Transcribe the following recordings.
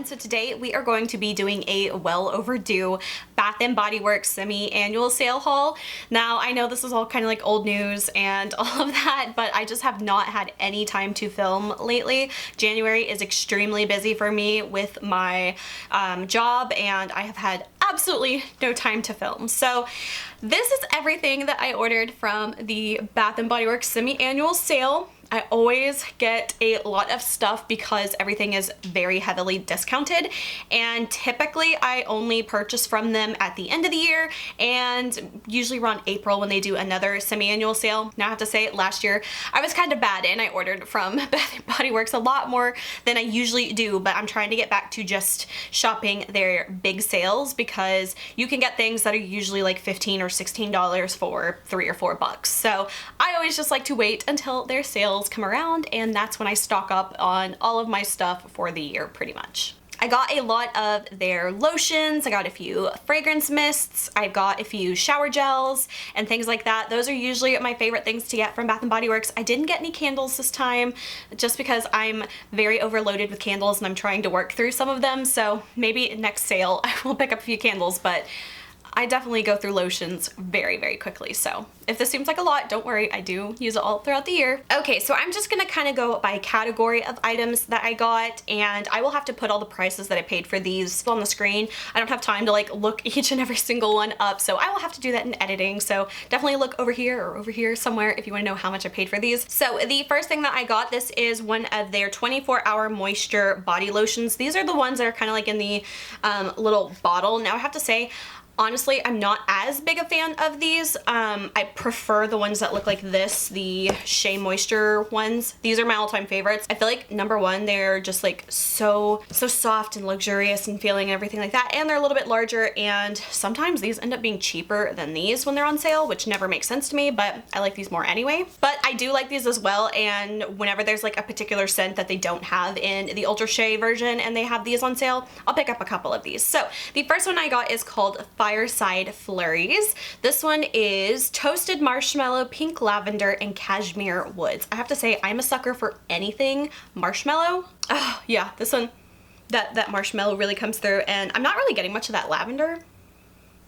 everyone. So today we are going to be doing a well overdue Bath & Body Works semi-annual sale haul. Now I know this is all kind of like old news and all of that, but I just have not had any time to film lately. January is extremely busy for me with my job, and I have had absolutely no time to film. So this is everything that I ordered from the Bath & Body Works semi-annual sale. I always get a lot of stuff because everything is very heavily discounted, and typically I only purchase from them at the end of the year and usually around April when they do another semi-annual sale. Now I have to say, last year I was kind of bad and I ordered from Bath & Body Works a lot more than I usually do, but I'm trying to get back to just shopping their big sales because you can get things that are usually like $15 or $16 for $3 or $4. So I always just like to wait until their sales come around, and that's when I stock up on all of my stuff for the year pretty much. I got a lot of their lotions, I got a few fragrance mists, I got a few shower gels and things like that. Those are usually my favorite things to get from Bath & Body Works. I didn't get any candles this time just because I'm very overloaded with candles and I'm trying to work through some of them, so maybe next sale I will pick up a few candles, but I definitely go through lotions very, very quickly. So if this seems like a lot, don't worry, I do use it all throughout the year. Okay, so I'm just gonna kind of go by category of items that I got, and I will have to put all the prices that I paid for these on the screen. I don't have time to like look each and every single one up, so I will have to do that in editing. So definitely look over here or over here somewhere if you wanna know how much I paid for these. So the first thing that I got, this is one of their 24-hour moisture body lotions. These are the ones that are kind of like in the little bottle. Now I have to say, honestly, I'm not as big a fan of these. I prefer the ones that look like this, the Shea Moisture ones. These are my all-time favorites. I feel like, number one, they're just like so soft and luxurious and feeling and everything like that, and they're a little bit larger, and sometimes these end up being cheaper than these when they're on sale, which never makes sense to me, but I like these more anyway. But I do like these as well, and whenever there's like a particular scent that they don't have in the Ultra Shea version and they have these on sale, I'll pick up a couple of these. So the first one I got is called Fireside Flurries. This one is toasted marshmallow, pink lavender, and cashmere woods. I have to say, I'm a sucker for anything marshmallow. Oh yeah, this one, that marshmallow really comes through, and I'm not really getting much of that lavender,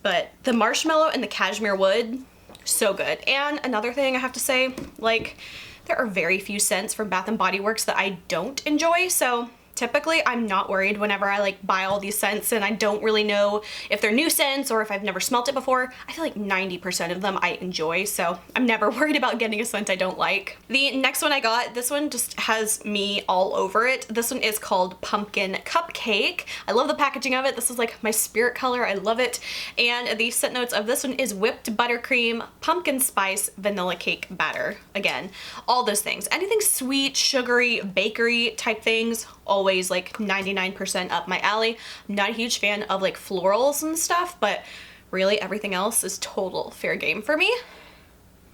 but the marshmallow and the cashmere wood, so good. And another thing I have to say, like, there are very few scents from Bath & Body Works that I don't enjoy, so typically I'm not worried whenever I like buy all these scents and I don't really know if they're new scents or if I've never smelt it before. I feel like 90% of them I enjoy, so I'm never worried about getting a scent I don't like. The next one I got, this one just has me all over it. This one is called Pumpkin Cupcake. I love the packaging of it. This is like my spirit color. I love it. And the scent notes of this one is whipped buttercream, pumpkin spice, vanilla cake batter. Again, all those things. Anything sweet, sugary, bakery type things, always like 99% up my alley. I'm not a huge fan of like florals and stuff, but really everything else is total fair game for me.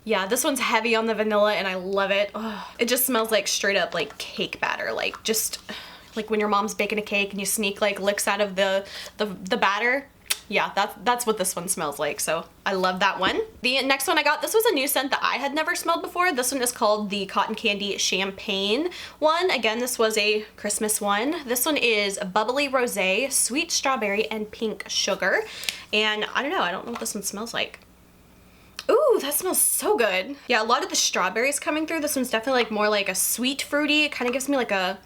Yeah, this one's heavy on the vanilla and I love it. Ugh. It just smells like straight up like cake batter, like just like when your mom's baking a cake and you sneak like licks out of the batter. Yeah, that's what this one smells like, so I love that one. The next one I got, this was a new scent that I had never smelled before. This one is called the Cotton Candy Champagne one. Again, this was a Christmas one. This one is bubbly rosé, sweet strawberry, and pink sugar. And I don't know what this one smells like. Ooh, that smells so good. Yeah, a lot of the strawberries coming through. This one's definitely like more like a sweet fruity. It kind of gives me like a,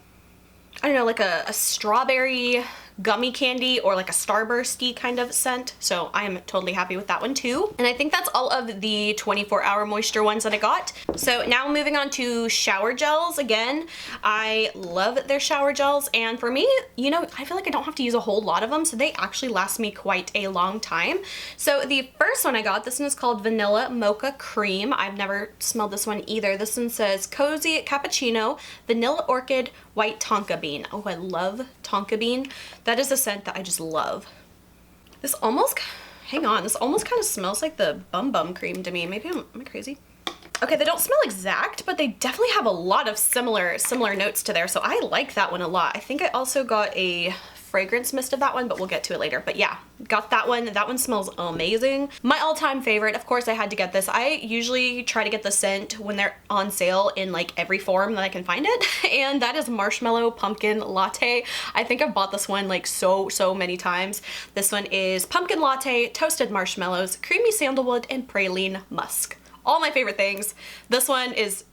I don't know, like a strawberry gummy candy or like a starbursty kind of scent, so I am totally happy with that one too. And I think that's all of the 24-hour moisture ones that I got. So now moving on to shower gels. Again, I love their shower gels, and for me, you know, I feel like I don't have to use a whole lot of them, so they actually last me quite a long time. So the first one I got, this one is called Vanilla Mocha Cream. I've never smelled this one either. This one says cozy cappuccino, vanilla orchid, white tonka bean. Oh, I love tonka bean. That is a scent that I just love. This almost, hang on, this almost kind of smells like the Bum Bum cream to me. Maybe am I crazy? Okay, they don't smell exact, but they definitely have a lot of similar notes to there, so I like that one a lot. I think I also got a fragrance mist of that one, but we'll get to it later. But yeah, got that one. That one smells amazing. My all-time favorite, of course I had to get this. I usually try to get the scent when they're on sale in like every form that I can find it. And that is Marshmallow Pumpkin Latte. I think I've bought this one like so many times. This one is pumpkin latte, toasted marshmallows, creamy sandalwood, and praline musk. All my favorite things. This one is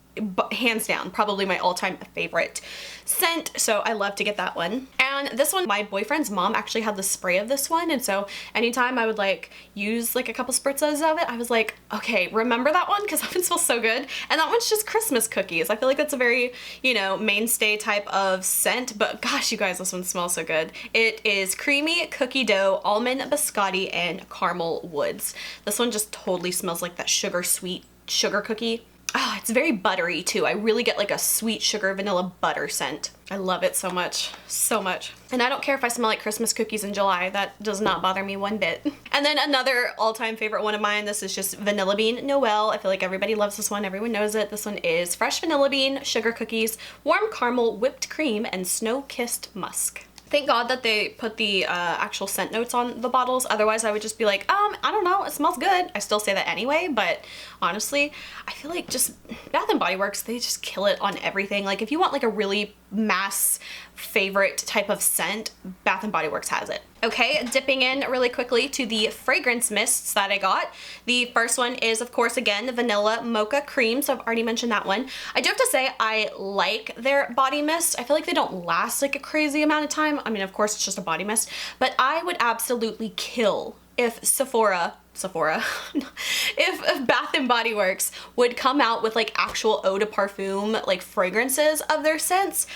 hands down probably my all-time favorite scent, so I love to get that one. And this one, my boyfriend's mom actually had the spray of this one, and so anytime I would like use like a couple spritzes of it, I was like, okay, remember that one, because that one smells so good. And that one's just Christmas cookies. I feel like that's a very, you know, mainstay type of scent, but gosh, you guys, this one smells so good. It is creamy cookie dough, almond biscotti, and caramel woods. This one just totally smells like that sweet sugar cookie. Oh, it's very buttery too. I really get like a sweet sugar vanilla butter scent. I love it so much, so much. And I don't care if I smell like Christmas cookies in July. That does not bother me one bit. And then another all-time favorite one of mine, this is just Vanilla Bean Noel. I feel like everybody loves this one. Everyone knows it. This one is fresh vanilla bean, sugar cookies, warm caramel, whipped cream, and snow-kissed musk. Thank God that they put the actual scent notes on the bottles. Otherwise, I would just be like, I don't know, it smells good. I still say that anyway, but honestly, I feel like just Bath & Body Works, they just kill it on everything. Like if you want like a really mass favorite type of scent, Bath & Body Works has it. Okay, dipping in really quickly to the fragrance mists that I got. The first one is, of course, again, the Vanilla Mocha Cream, so I've already mentioned that one. I do have to say I like their body mist. I feel like they don't last like a crazy amount of time. I mean, of course, it's just a body mist, but I would absolutely kill if if Bath & Body Works would come out with like actual eau de parfum like fragrances of their scents.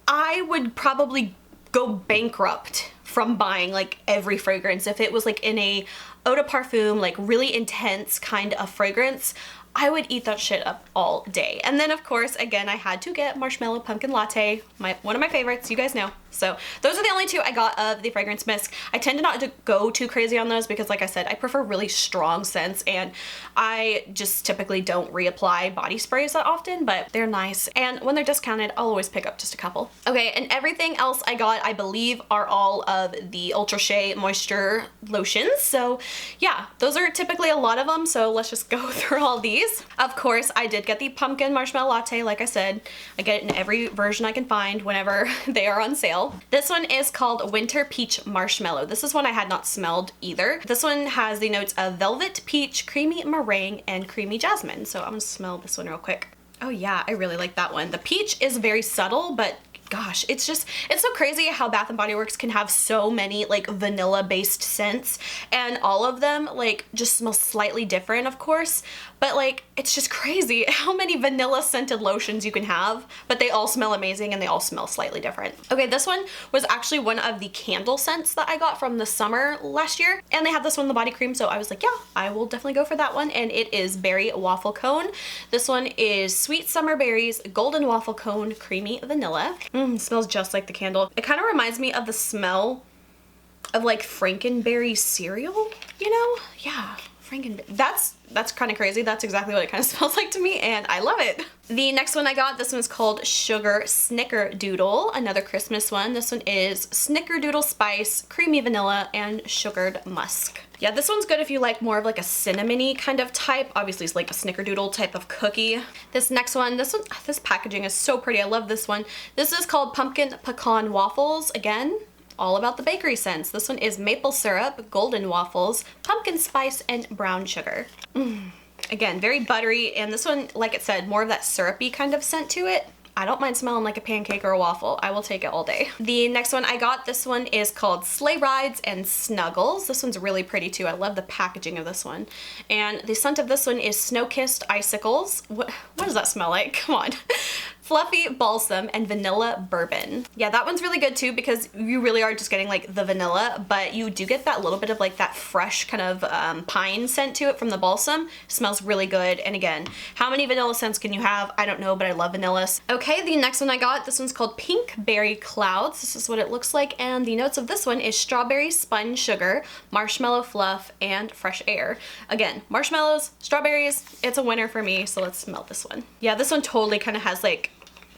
I would probably go bankrupt from buying like every fragrance. If it was like in a eau de parfum, like really intense kind of fragrance, I would eat that shit up all day. And then of course, again, I had to get Marshmallow Pumpkin Latte, one of my favorites, you guys know. So those are the only two I got of the fragrance mist. I tend to not to go too crazy on those because like I said, I prefer really strong scents and I just typically don't reapply body sprays that often, but they're nice. And when they're discounted, I'll always pick up just a couple. Okay, and everything else I got, I believe, are all of the Ultra Shea Moisture lotions. So yeah, those are typically a lot of them. So let's just go through all these. Of course, I did get the Pumpkin Marshmallow Latte. Like I said, I get it in every version I can find whenever they are on sale. This one is called Winter Peach Marshmallow. This is one I had not smelled either. This one has the notes of velvet, peach, creamy meringue, and creamy jasmine. So I'm gonna smell this one real quick. Oh yeah, I really like that one. The peach is very subtle, but gosh, it's so crazy how Bath & Body Works can have so many like vanilla based scents and all of them like just smell slightly different, of course, but like it's just crazy how many vanilla scented lotions you can have, but they all smell amazing and they all smell slightly different. Okay, this one was actually one of the candle scents that I got from the summer last year, and they had this one in the body cream, so I was like, yeah, I will definitely go for that one, and it is Berry Waffle Cone. This one is Sweet Summer Berries, Golden Waffle Cone, Creamy Vanilla. Smells just like the candle. It kind of reminds me of the smell of like Frankenberry cereal, you know? Yeah, Frankenberry. That's kind of crazy. That's exactly what it kind of smells like to me, and I love it. The next one I got, this one's called Sugar Snickerdoodle, another Christmas one. This one is Snickerdoodle Spice, Creamy Vanilla, and Sugared Musk. Yeah, this one's good if you like more of like a cinnamony kind of type. Obviously, it's like a Snickerdoodle type of cookie. This next one, this packaging is so pretty. I love this one. This is called Pumpkin Pecan Waffles. Again, all about the bakery scents. This one is maple syrup, golden waffles, pumpkin spice, and brown sugar. Again, very buttery, and this one, like it said, more of that syrupy kind of scent to it. I don't mind smelling like a pancake or a waffle. I will take it all day. The next one I got, this one is called Sleigh Rides and Snuggles. This one's really pretty too. I love the packaging of this one. And the scent of this one is Snow-Kissed Icicles. What does that smell like? Come on. Fluffy Balsam and Vanilla Bourbon. Yeah, that one's really good too because you really are just getting like the vanilla, but you do get that little bit of like that fresh kind of pine scent to it from the balsam. Smells really good. And again, how many vanilla scents can you have? I don't know, but I love vanillas. Okay, the next one I got, this one's called Pink Berry Clouds. This is what it looks like, and the notes of this one is strawberry sponge sugar, marshmallow fluff, and fresh air. Again, marshmallows, strawberries, it's a winner for me, so let's smell this one. Yeah, this one totally kind of has like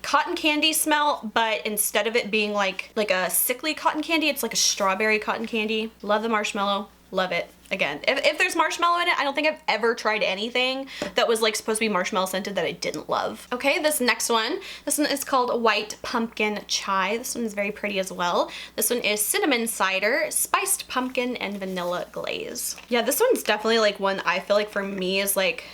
cotton candy smell, but instead of it being like a sickly cotton candy, it's like a strawberry cotton candy. Love the marshmallow. Love it. Again, if there's marshmallow in it, I don't think I've ever tried anything that was like supposed to be marshmallow scented that I didn't love. Okay, this next one. This one is called White Pumpkin Chai. This one is very pretty as well. This one is cinnamon cider, spiced pumpkin, and vanilla glaze. Yeah, this one's definitely like one I feel like for me is like,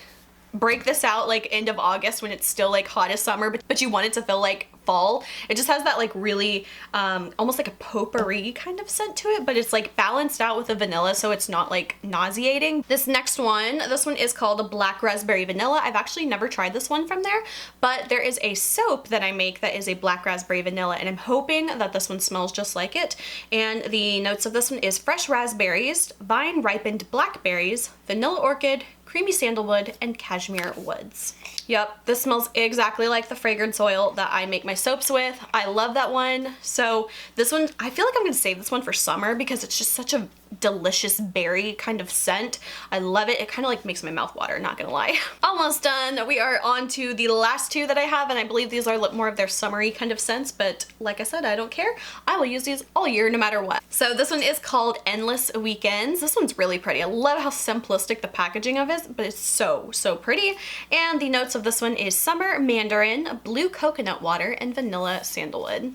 break this out like end of August when it's still like hot as summer, but you want it to feel like fall. It just has that like really almost like a potpourri kind of scent to it, but it's like balanced out with the vanilla, so it's not like nauseating. This next one, this one is called Black Raspberry Vanilla. I've actually never tried this one from there, but there is a soap that I make that is a black raspberry vanilla, and I'm hoping that this one smells just like it. And the notes of this one is fresh raspberries, vine ripened blackberries, vanilla orchid, creamy sandalwood, and cashmere woods. Yep, this smells exactly like the fragrance oil that I make my soaps with. I love that one. So this one, I feel like I'm gonna save this one for summer because it's just such a delicious berry kind of scent. I love it. It kind of like makes my mouth water, not gonna lie. Almost done. We are on to the last two that I have, and I believe these are more of their summery kind of scents, but like I said, I don't care. I will use these all year no matter what. So this one is called Endless Weekends. This one's really pretty. I love how simplistic the packaging of it is, but it's so pretty. And the notes of this one is summer mandarin, blue coconut water, and vanilla sandalwood.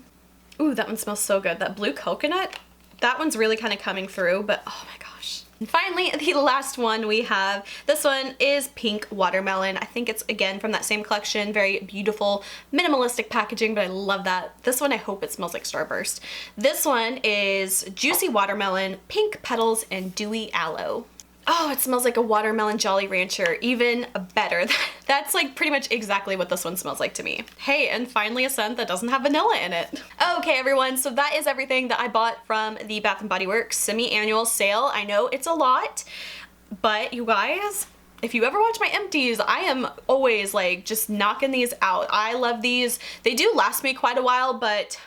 Ooh, that one smells so good. That blue coconut, that one's really kind of coming through, but oh my gosh. And finally, the last one we have, this one is Pink Watermelon. I think it's, again, from that same collection. Very beautiful, minimalistic packaging, but I love that. This one, I hope it smells like Starburst. This one is Juicy Watermelon, Pink Petals, and Dewy Aloe. Oh, it smells like a watermelon Jolly Rancher, even better. That's like pretty much exactly what this one smells like to me. Hey, and finally a scent that doesn't have vanilla in it. Okay, everyone, so that is everything that I bought from the Bath & Body Works semi-annual sale. I know it's a lot, but you guys, if you ever watch my empties, I am always like just knocking these out. I love these. They do last me quite a while, but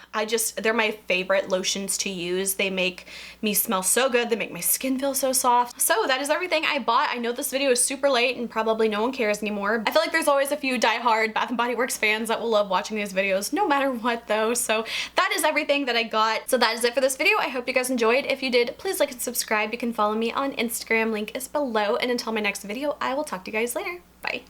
they're my favorite lotions to use. They make me smell so good. They make my skin feel so soft. So that is everything I bought. I know this video is super late and probably no one cares anymore. I feel like there's always a few diehard Bath & Body Works fans that will love watching these videos no matter what though. So that is everything that I got. So that is it for this video. I hope you guys enjoyed. If you did, please like and subscribe. You can follow me on Instagram. Link is below. And until my next video, I will talk to you guys later. Bye.